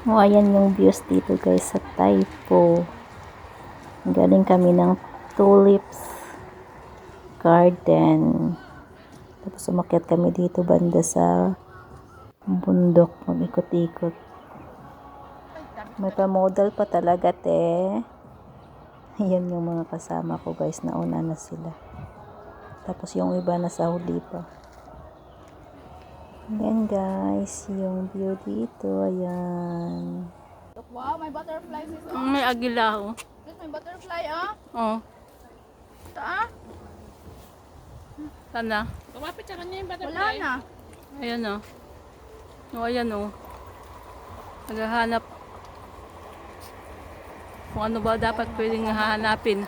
Oh, ayan yung views dito guys sa Taipo. Galing kami ng Tulips Garden. Tapos umakyat kami dito banda sa bundok, mag-ikot-ikot. May pa-model pa talaga, te. Ayan yung mga kasama ko guys, nauna na sila. Tapos yung iba nasa huli pa. Ayan guys, yung view dito, ayan. Wow, may butterfly sis. May agila, oh. May butterfly, ah. Oh. Ito, ah. Sana? Kumapit sa kanya yung butterfly. Wala na. Ayan, oh. Oh, ayan, oh. Naghahanap. Kung ano ba dapat pwedeng hahanapin.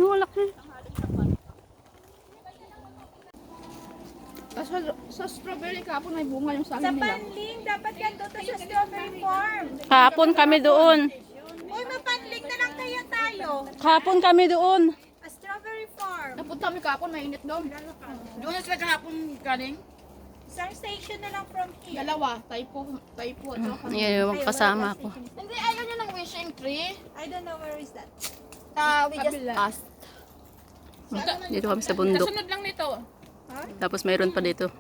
Wala ka. Sa strawberry kahapon may bunga yung sa amin nila. Sa Panling, dapat yan doon sa strawberry farm. Kahapon kami doon. Uy, mapanling na lang kaya tayo. Kahapon kami doon. A strawberry farm. Napunta kami kahapon, mainit doon. Doon na sila kahapon galing. Isang station na lang from here. Dalawa, Taipo at saka. Yan yung kasama ko. Hindi, ayaw niya ng wishing tree. I don't know where is that. We just asked. Dito kami sa bundok. Kasunod lang nito. Tapos mayroon pa dito.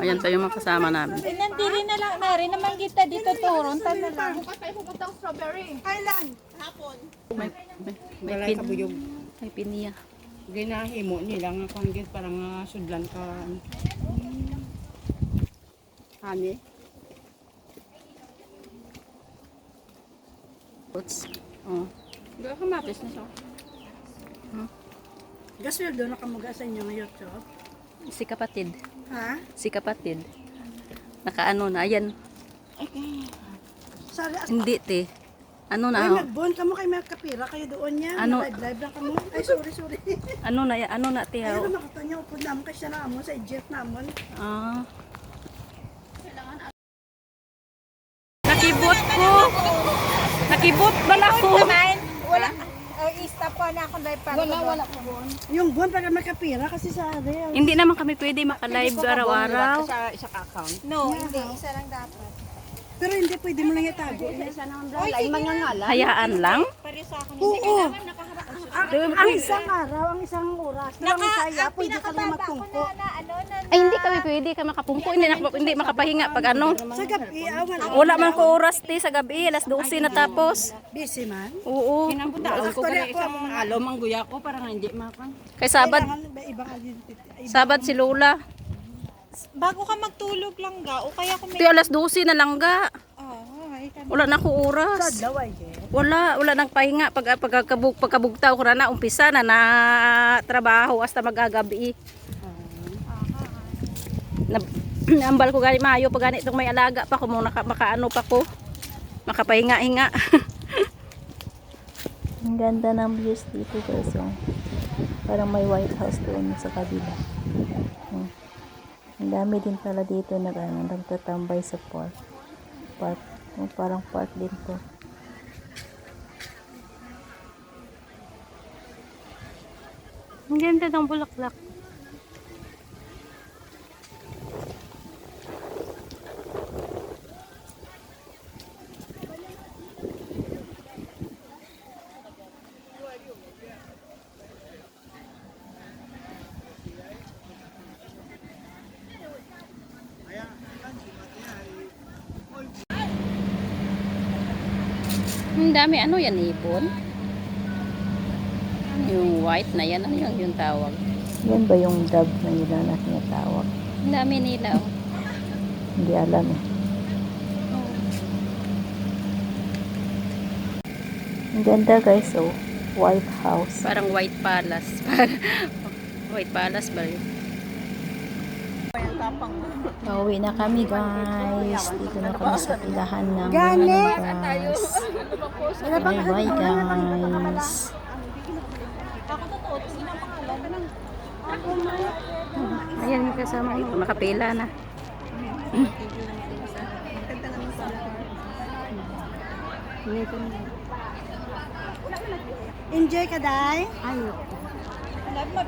Ayan pa yung mga kasama namin. Eh, nandiri na lang na rin naman kita dito turon. Tanda lang. Bukas tayo pupunta ng strawberry. Kailan? Hapon. May pin. May piniya. Ginahimo nila nga kung gid parang sudlan ka. Hani. Oops. Oh. Gaya kamatis na siya. Gasweldo na kamuga sa inyo ngayon, Chot. Si kapatid. Ha? Si kapatid. Nakaano na. Ayan. Sorry, Hindi, te. Ano ay, na? nagbon ka mo kay mga kapira kayo doon niya. Ano? Live lang ka mo. Ay, sorry. Ano na? Ano na, te? Ay, makita niyo upod naman kasi siya namon sa jet namon. Ah. Nakibot ko. Nakibot ba na ko? Wala. I-stop ko na ako dahil para. Wala po doon. Yung buwan para may kapira kasi sa area. Hindi naman kami pwede makalive araw-araw. Isa ka account. No, hindi. Isa lang dapat. Pero hindi pwede mo lang itago. Ay, mga ngala. Hayaan lang. Pare sa akin. Oo. Ang isang araw, ang isang oras. Lang saya, pwede ka lang magtungko. Ay, hindi kami pwede ka makapungko. Hindi makapahinga pag ano. Sa gabi, awan. Wala man ko oras, te, sa gabi. Alas 12 na tapos. Busy man. Oo. Kinambutaan ko Actually, isang alo mangguya ko para hindi makan. Kay Sabad, Kailangan may ibang identity. Sabad si Lola. Bago ka magtulog lang ga, o kaya kung may... Te, alas 12 na lang ga. Oh, ay, Wala na ko oras. Daway eh. Wala nang pahinga pagkabugtaw ko na umpisa na trabaho hasta magagabi. Nambal ko gani mayo pag gani itong may alaga pa ko muna makaano pa ko. Makapahinga-hinga. Ang ganda ng views dito guys. Parang may White House doon sa kabila. Ang dami din pala dito na nagtatambay sa park. Parang park din to. Ang ganda ng bulaklak. Ang dami, ano yan, ibon? Yung white na yan, ano yung tawag? Yan ba yung dove na yun na tinatawag? Ang dami nila, oh. Hindi alam eh. Ang ganda guys, oh. White House. Parang White Palace. White Palace ba yun? Pauwi na kami guys. Dito na kami sa pilahan ng bus. Bye bye guys. Ayan yung kasama ito. Makapila na. Enjoy ka, Day? Love mo,